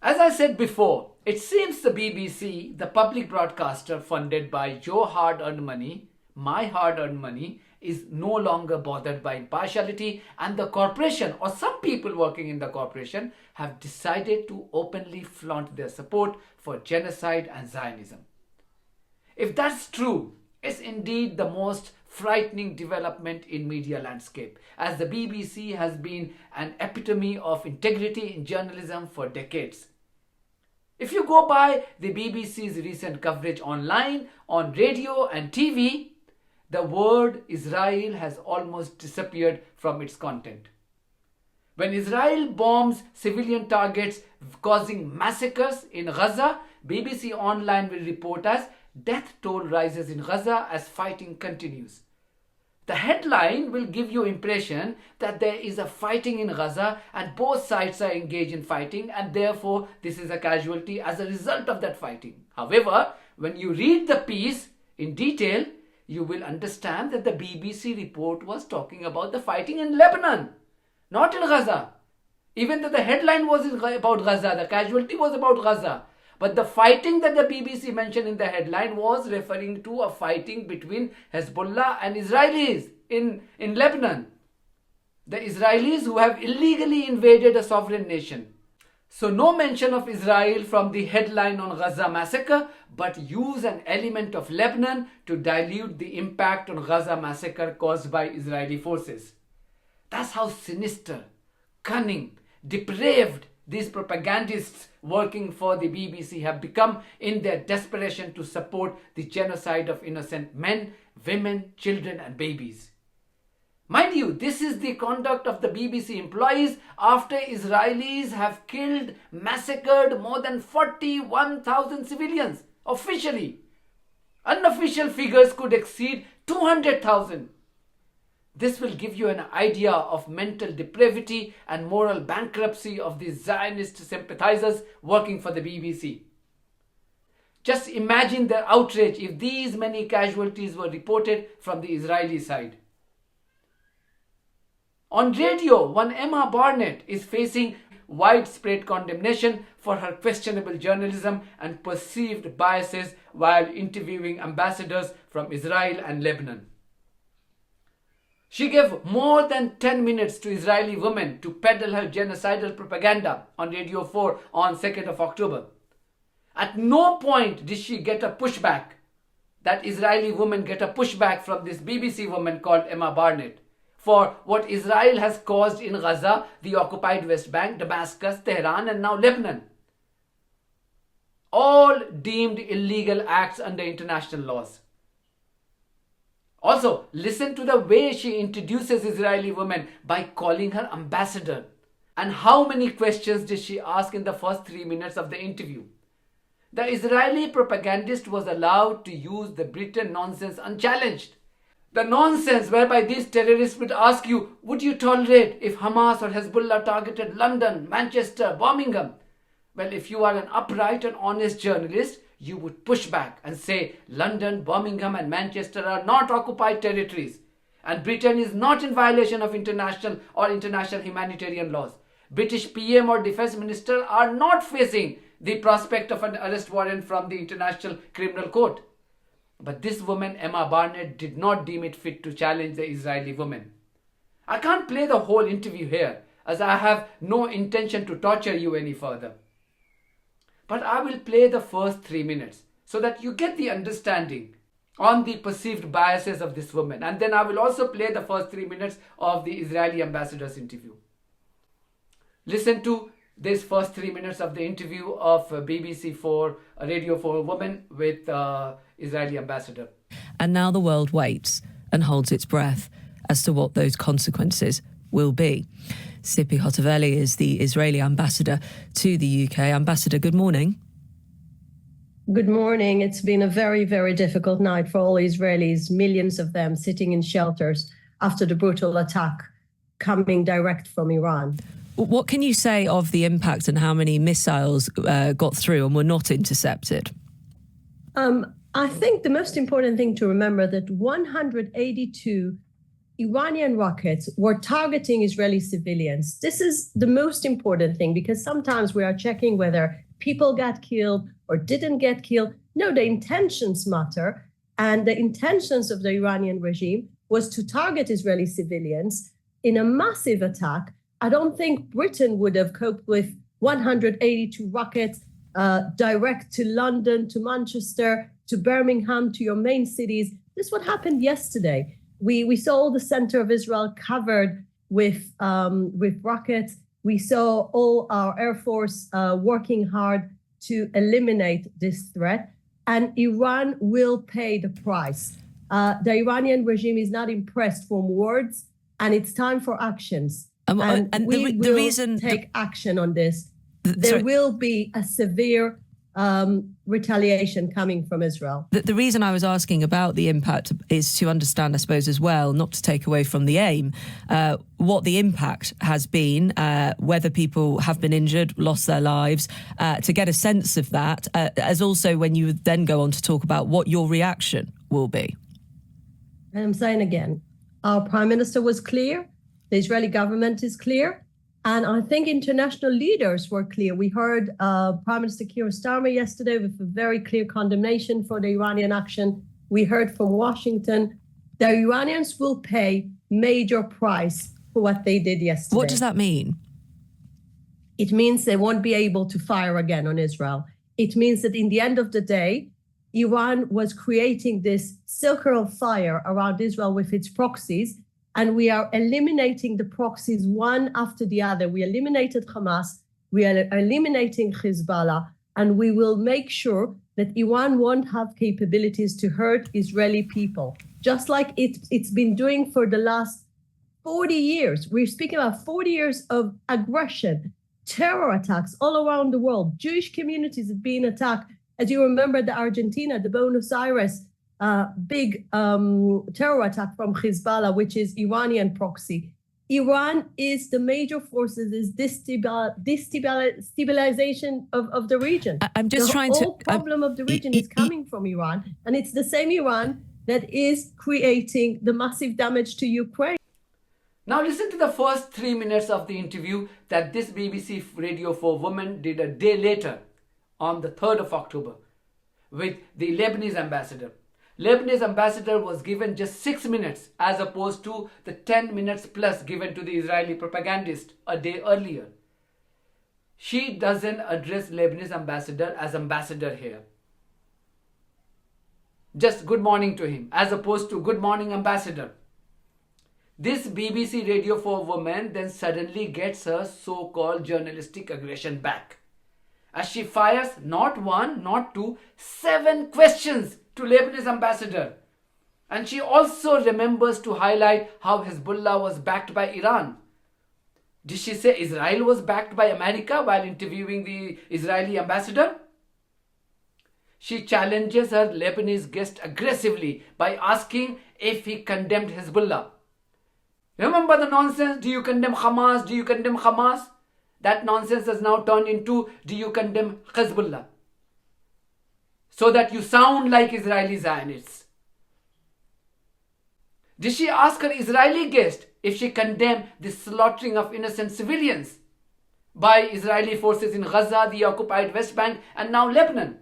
As I said before, it seems the BBC, the public broadcaster funded by your hard-earned money, my hard-earned money, is no longer bothered by impartiality, and the corporation, or some people working in the corporation, have decided to openly flaunt their support for genocide and Zionism. If that's true, it's indeed the most frightening development in media landscape, as the BBC has been an epitome of integrity in journalism for decades. If you go by the BBC's recent coverage online, on radio and TV, the word Israel has almost disappeared from its content. When Israel bombs civilian targets causing massacres in Gaza, BBC Online will report as death toll rises in Gaza as fighting continues. The headline will give you impression that there is a fighting in Gaza and both sides are engaged in fighting and therefore this is a casualty as a result of that fighting. However, when you read the piece in detail, you will understand that the BBC report was talking about the fighting in Lebanon, not in Gaza. Even though the headline was about Gaza, the casualty was about Gaza. But the fighting that the BBC mentioned in the headline was referring to a fighting between Hezbollah and Israelis in Lebanon. The Israelis who have illegally invaded a sovereign nation. So no mention of Israel from the headline on Gaza massacre, but use an element of Lebanon to dilute the impact on Gaza massacre caused by Israeli forces. That's how sinister, cunning, depraved these propagandists working for the BBC have become in their desperation to support the genocide of innocent men, women, children and babies. Mind you, this is the conduct of the BBC employees after Israelis have killed, massacred more than 41,000 civilians officially. Unofficial figures could exceed 200,000. This will give you an idea of mental depravity and moral bankruptcy of the Zionist sympathizers working for the BBC. Just imagine the outrage if these many casualties were reported from the Israeli side. On radio, one Emma Barnett is facing widespread condemnation for her questionable journalism and perceived biases while interviewing ambassadors from Israel and Lebanon. She gave more than 10 minutes to Israeli women to peddle her genocidal propaganda on Radio 4 on 2nd of October. At no point did she get a pushback. That Israeli woman get a pushback from this BBC woman called Emma Barnett for what Israel has caused in Gaza, the occupied West Bank, Damascus, Tehran and now Lebanon. All deemed illegal acts under international laws. Also, listen to the way she introduces Israeli women by calling her ambassador. And how many questions did she ask in the first 3 minutes of the interview? The Israeli propagandist was allowed to use the Britain nonsense unchallenged. The nonsense whereby these terrorists would ask you, would you tolerate if Hamas or Hezbollah targeted London, Manchester, Birmingham? Well, if you are an upright and honest journalist, you would push back and say London, Birmingham and Manchester are not occupied territories and Britain is not in violation of international humanitarian laws. British PM or Defence Minister are not facing the prospect of an arrest warrant from the International Criminal Court. But this woman, Emma Barnett, did not deem it fit to challenge the Israeli woman. I can't play the whole interview here as I have no intention to torture you any further. But I will play the first 3 minutes so that you get the understanding on the perceived biases of this woman. And then I will also play the first 3 minutes of the Israeli ambassador's interview. Listen to this first 3 minutes of the interview of BBC 4, Radio 4 woman with Israeli ambassador. And now the world waits and holds its breath as to what those consequences will be. Sipi Hotovely is the Israeli ambassador to the UK. Ambassador, good morning. Good morning. It's been a very, very difficult night for all Israelis, millions of them sitting in shelters after the brutal attack coming direct from Iran. What can you say of the impact and how many missiles got through and were not intercepted? I think the most important thing to remember that 182 Iranian rockets were targeting Israeli civilians. This is the most important thing, because sometimes we are checking whether people got killed or didn't get killed. No, the intentions matter. And the intentions of the Iranian regime was to target Israeli civilians in a massive attack. I don't think Britain would have coped with 182 rockets direct to London, to Manchester, to Birmingham, to your main cities. This is what happened yesterday. We saw the center of Israel covered with rockets. We saw all our Air Force working hard to eliminate this threat. And Iran will pay the price. The Iranian regime is not impressed from words, and it's time for actions. And we will take action on this. There will be a severe retaliation coming from Israel. The reason I was asking about the impact is to understand, I suppose, as well, not to take away from the aim, what the impact has been, whether people have been injured, lost their lives, to get a sense of that, as also when you then go on to talk about what your reaction will be. And I'm saying again, our prime minister was clear, the Israeli government is clear, and I think international leaders were clear. We heard Prime Minister Keir Starmer yesterday with a very clear condemnation for the Iranian action. We heard from Washington. The Iranians will pay major price for what they did yesterday. What does that mean? It means they won't be able to fire again on Israel. It means that in the end of the day, Iran was creating this circle of fire around Israel with its proxies, and we are eliminating the proxies one after the other. We eliminated Hamas, we are eliminating Hezbollah, and we will make sure that Iran won't have capabilities to hurt Israeli people, just like it's been doing for the last 40 years. We're speaking about 40 years of aggression, terror attacks all around the world. Jewish communities have been attacked. As you remember, the Argentina, the Buenos Aires big terror attack from Hezbollah, which is Iranian proxy. Iran is the major forces, is destabilization of the region. I'm just trying to... The whole problem of the region is coming from Iran, and it's the same Iran that is creating the massive damage to Ukraine. Now listen to the first 3 minutes of the interview that this BBC Radio 4 woman did a day later, on the 3rd of October, with the Lebanese ambassador. Lebanese ambassador was given just 6 minutes as opposed to the 10 minutes plus given to the Israeli propagandist a day earlier. She doesn't address Lebanese ambassador as ambassador here. Just good morning to him as opposed to good morning ambassador. This BBC Radio 4 woman then suddenly gets her so-called journalistic aggression back, as she fires not one, not two, 7 questions to Lebanese ambassador. And she also remembers to highlight how Hezbollah was backed by Iran. Did she say Israel was backed by America while interviewing the Israeli ambassador? She challenges her Lebanese guest aggressively by asking if he condemned Hezbollah. Remember the nonsense? Do you condemn Hamas? Do you condemn Hamas? That nonsense has now turned into, do you condemn Hezbollah? So that you sound like Israeli Zionists. Did she ask her Israeli guest if she condemned the slaughtering of innocent civilians by Israeli forces in Gaza, the occupied West Bank, and now Lebanon?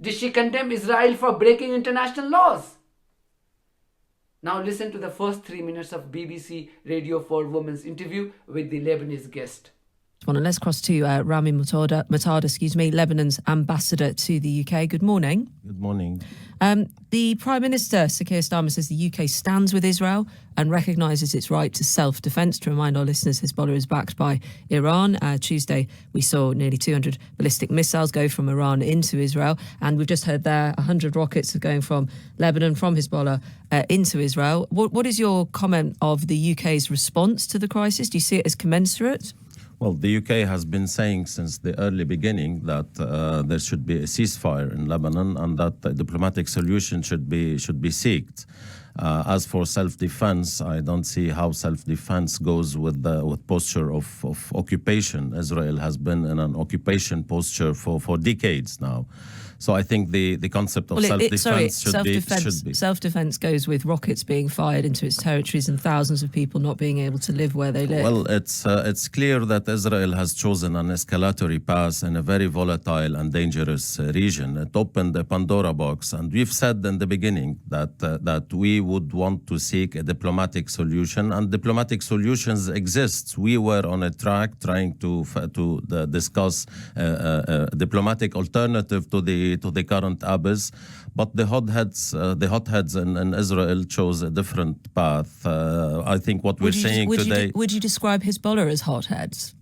Did she condemn Israel for breaking international laws? Now listen to the first 3 minutes of BBC Radio 4 Women's interview with the Lebanese guest. And let's cross to Rami Mutada, Lebanon's ambassador to the UK. Good morning. Good morning. The Prime Minister, Sir Keir Starmer, says the UK stands with Israel and recognises its right to self-defence. To remind our listeners, Hezbollah is backed by Iran. Tuesday, we saw nearly 200 ballistic missiles go from Iran into Israel. And we've just heard there 100 rockets are going from Lebanon, from Hezbollah, into Israel. What is your comment of the UK's response to the crisis? Do you see it as commensurate? Well, the UK has been saying since the early beginning that there should be a ceasefire in Lebanon and that a diplomatic solution should be sought. As for self-defense, I don't see how self-defense goes with posture of occupation. Israel has been in an occupation posture for decades now. So I think the concept of self-defense should be. Self-defense goes with rockets being fired into its territories and thousands of people not being able to live where they live. Well, it's clear that Israel has chosen an escalatory path in a very volatile and dangerous region. It opened the Pandora box, and we've said in the beginning that we would want to seek a diplomatic solution, and diplomatic solutions exist. We were on a track trying to discuss a diplomatic alternative to the current abyss, but the hotheads in Israel chose a different path. I think what we're saying today. Would you describe Hezbollah as hotheads?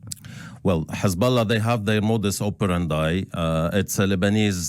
Well, Hezbollah, they have their modus operandi. It's a Lebanese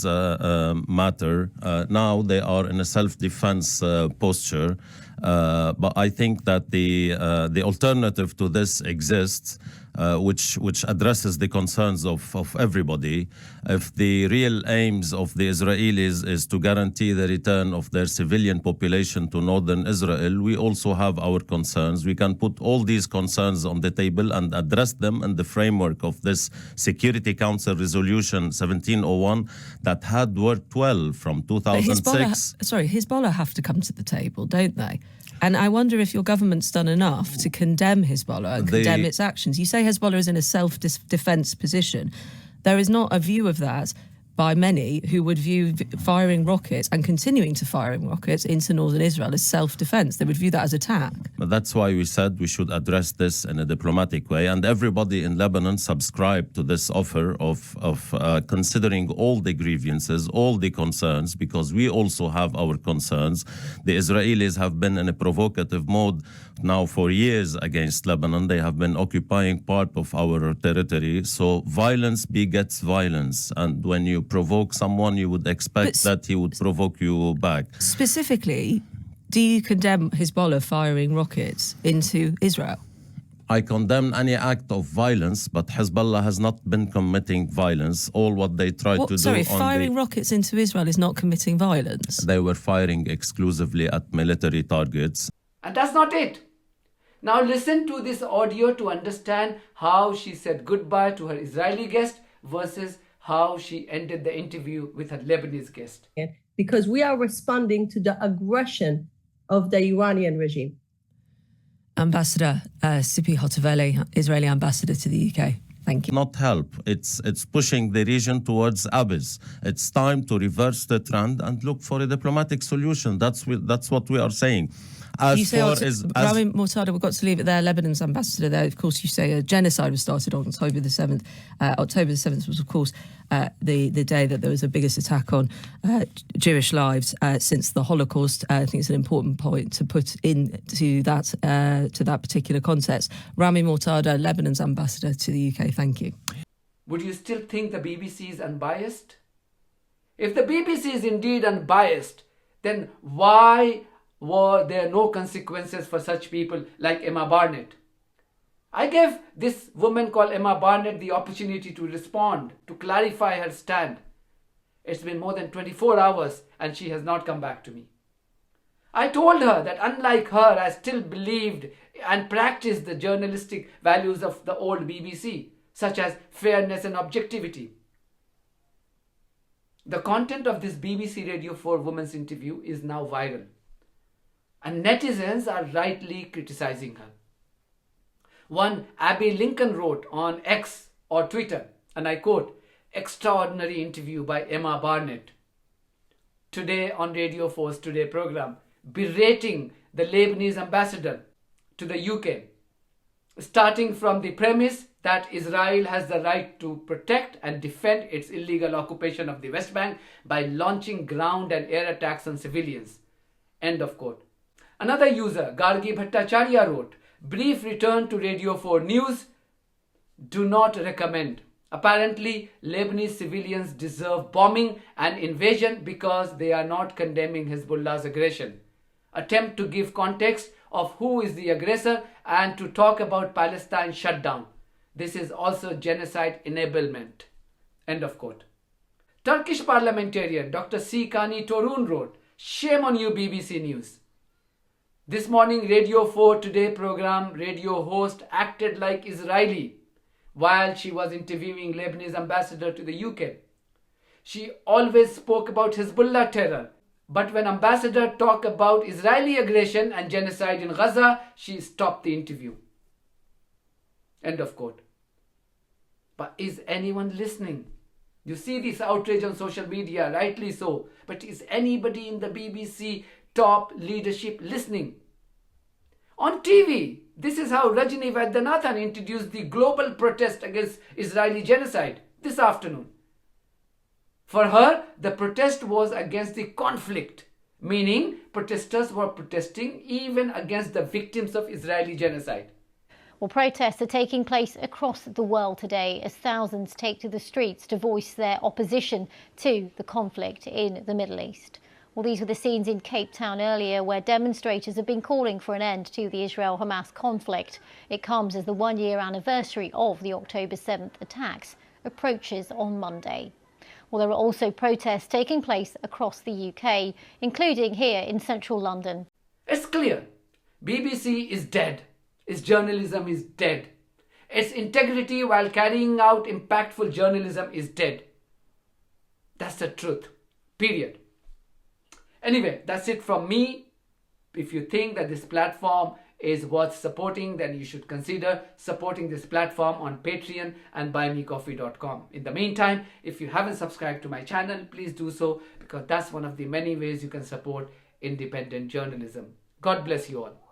matter. Now they are in a self-defense posture. But I think that the alternative to this exists, which addresses the concerns of everybody. If the real aims of the Israelis is to guarantee the return of their civilian population to northern Israel, we also have our concerns. We can put all these concerns on the table and address them in the framework of this Security Council Resolution 1701 that had worked well from 2006. Hezbollah have to come to the table, don't they? And I wonder if your government's done enough to condemn Hezbollah and condemn its actions. You say Hezbollah is in a self-defense position. There is not a view of that by many who would view firing rockets and continuing to firing rockets into northern Israel as self-defense. They would view that as attack. But that's why we said we should address this in a diplomatic way. And everybody in Lebanon subscribed to this offer of considering all the grievances, all the concerns, because we also have our concerns. The Israelis have been in a provocative mode now for years against Lebanon. They have been occupying part of our territory. So violence begets violence. And when you provoke someone, you would expect that he would provoke you back. Specifically, do you condemn Hezbollah firing rockets into Israel? I condemn any act of violence, but Hezbollah has not been committing violence. All what they tried to do... firing rockets into Israel is not committing violence? They were firing exclusively at military targets. And that's not it. Now listen to this audio to understand how she said goodbye to her Israeli guest versus how she ended the interview with her Lebanese guest. Because we are responding to the aggression of the Iranian regime. Ambassador Sipi Hotovele, Israeli ambassador to the UK. Thank you. Not help. It's pushing the region towards abyss. It's time to reverse the trend and look for a diplomatic solution. That's what we are saying. Rami Mortada, we've got to leave it there. Lebanon's ambassador there. Of course, you say a genocide was started on October the 7th. October the 7th was, of course, the day that there was the biggest attack on Jewish lives since the Holocaust. I think it's an important point to put into that particular context. Rami Mortada, Lebanon's ambassador to the UK. Thank you. Would you still think the BBC is unbiased? If the BBC is indeed unbiased, then why were there no consequences for such people like Emma Barnett? I gave this woman called Emma Barnett the opportunity to respond, to clarify her stand. It's been more than 24 hours and she has not come back to me. I told her that unlike her, I still believed and practiced the journalistic values of the old BBC, such as fairness and objectivity. The content of this BBC Radio 4 woman's interview is now viral, and netizens are rightly criticizing her. One Abby Lincoln wrote on X or Twitter, and I quote, "Extraordinary interview by Emma Barnett." Today on Radio 4's Today program, berating the Lebanese ambassador to the UK, starting from the premise that Israel has the right to protect and defend its illegal occupation of the West Bank by launching ground and air attacks on civilians. End of quote. Another user, Gargi Bhattacharya, wrote, "Brief return to Radio 4 News. Do not recommend. Apparently, Lebanese civilians deserve bombing and invasion because they are not condemning Hezbollah's aggression. Attempt to give context of who is the aggressor and to talk about Palestine shutdown. This is also genocide enablement." End of quote. Turkish parliamentarian Dr. Sikani Torun wrote, "Shame on you, BBC News. This morning Radio 4 Today program radio host acted like Israeli while she was interviewing Lebanese ambassador to the UK. She always spoke about Hezbollah terror. But when ambassador talked about Israeli aggression and genocide in Gaza, she stopped the interview. End of quote. But is anyone listening? You see this outrage on social media, rightly so. But is anybody in the BBC top leadership listening? On TV, this is how Rajni Vaidyanathan introduced the global protest against Israeli genocide this afternoon. For her, the protest was against the conflict, meaning protesters were protesting even against the victims of Israeli genocide. Well, protests are taking place across the world today as thousands take to the streets to voice their opposition to the conflict in the Middle East. Well, these were the scenes in Cape Town earlier where demonstrators have been calling for an end to the Israel-Hamas conflict. It comes as the one-year anniversary of the October 7th attacks approaches on Monday. Well, there are also protests taking place across the UK, including here in central London. It's clear. BBC is dead. Its journalism is dead. Its integrity while carrying out impactful journalism is dead. That's the truth. Period. Anyway, that's it from me. If you think that this platform is worth supporting, then you should consider supporting this platform on Patreon and buymecoffee.com. In the meantime, if you haven't subscribed to my channel, please do so, because that's one of the many ways you can support independent journalism. God bless you all.